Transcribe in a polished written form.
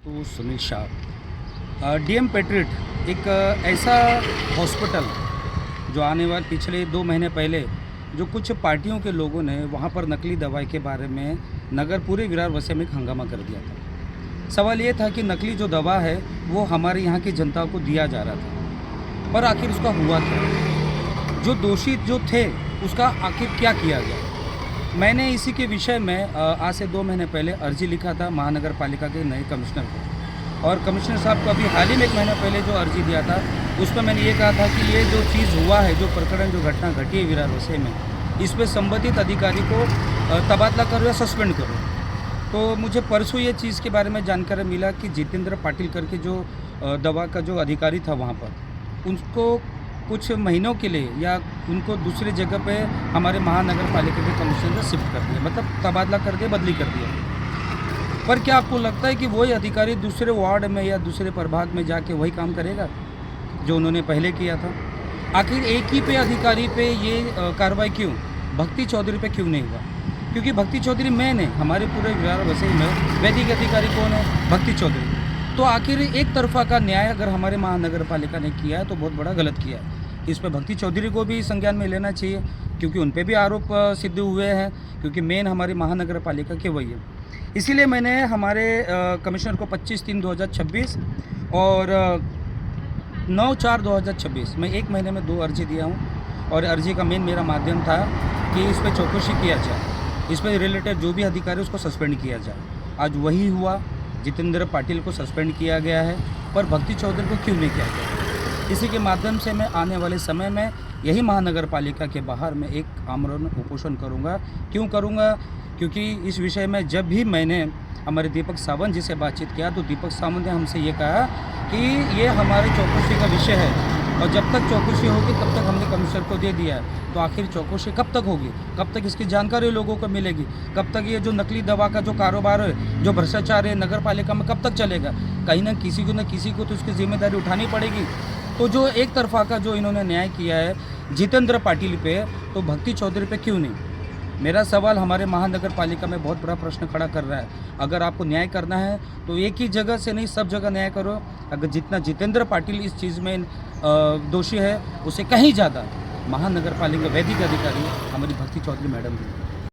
तो Sunil Shah DM patriot एक ऐसा हॉस्पिटल जो आने वाले पिछले 2 महीने पहले जो कुछ पार्टियों के लोगों ने वहाँ पर नकली दवाई के बारे में नगर पूरे विरार वसई में एक हंगामा कर दिया था। सवाल ये था कि नकली जो दवा है वो हमारे यहाँ की जनता को दिया जा रहा था, पर आखिर उसका हुआ क्या? जो दोषी जो थे उसका आखिर क्या किया गया? मैंने इसी के विषय में आज से 2 महीने पहले अर्जी लिखा था महानगर पालिका के नए कमिश्नर को, और कमिश्नर साहब को अभी हाल ही में 1 महीना पहले जो अर्जी दिया था उसमें मैंने ये कहा था कि ये जो चीज़ हुआ है, जो प्रकरण जो घटना घटी है विरार वसई में, इस पर संबंधित अधिकारी को तबादला करो या सस्पेंड करो। तो मुझे परसों ये चीज़ के बारे में जानकारी मिला कि जितेंद्र पाटिल करके जो दवा का जो अधिकारी था वहाँ पर, उनको कुछ महीनों के लिए या उनको दूसरी जगह पे हमारे महानगर पालिका के कमिश्नर से शिफ्ट कर दिया, मतलब तबादला कर दिया, बदली कर दिया। पर क्या आपको लगता है कि वही अधिकारी दूसरे वार्ड में या दूसरे प्रभाग में जाके वही काम करेगा जो उन्होंने पहले किया था? आखिर एक ही पे अधिकारी पे ये कार्रवाई क्यों, भक्ति चौधरी पे क्यों नहीं हुआ? क्योंकि भक्ति चौधरी मेन है हमारे पूरे विरार वसई में। वैदिक अधिकारी कौन है? भक्ति चौधरी। तो आखिर एक तरफा का न्याय अगर हमारे महानगर पालिका ने किया है तो बहुत बड़ा गलत किया है। इस पर भक्ति चौधरी को भी संज्ञान में लेना चाहिए, क्योंकि उन पे भी आरोप सिद्ध हुए हैं, क्योंकि मेन हमारी महानगर पालिका के वही है। इसीलिए मैंने हमारे कमिश्नर को 25/3/2026 और 9/4/2026 में 1 महीने में 2 अर्जी दिया हूँ, और अर्जी का मेन मेरा माध्यम था कि इस पर चौकसी किया जाए, इस पर रिलेटेड जो भी अधिकारी उसको सस्पेंड किया जाए। आज वही हुआ, जितेंद्र पाटिल को सस्पेंड किया गया है, पर भक्ति चौधरी को क्यों नहीं किया गया? इसी के माध्यम से मैं आने वाले समय में यही महानगर पालिका के बाहर में एक आमरण उपोषण करूंगा। क्यों करूंगा? क्योंकि इस विषय में जब भी मैंने हमारे दीपक सावंत जी से बातचीत किया तो दीपक सावंत ने हमसे ये कहा कि ये हमारे चौकसी का विषय है, और जब तक चौकसी होगी तब तक हमने कमिश्नर को दे दिया है। तो आखिर चौकसी कब तक होगी? कब तक इसकी जानकारी लोगों को मिलेगी? कब तक ये जो नकली दवा का जो कारोबार है, जो भ्रष्टाचार है नगर पालिका में, कब तक चलेगा? कहीं ना किसी को तो इसकी जिम्मेदारी उठानी पड़ेगी। तो जो एक तरफा का जो इन्होंने न्याय किया है जितेंद्र पाटिल पे, तो भक्ति चौधरी पे क्यों नहीं? मेरा सवाल हमारे महानगर पालिका में बहुत बड़ा प्रश्न खड़ा कर रहा है। अगर आपको न्याय करना है तो एक ही जगह से नहीं, सब जगह न्याय करो। अगर जितना जितेंद्र पाटिल इस चीज़ में दोषी है, उससे कहीं ज़्यादा महानगर पालिका वैदिक अधिकारी हमारी भक्ति चौधरी मैडम भी।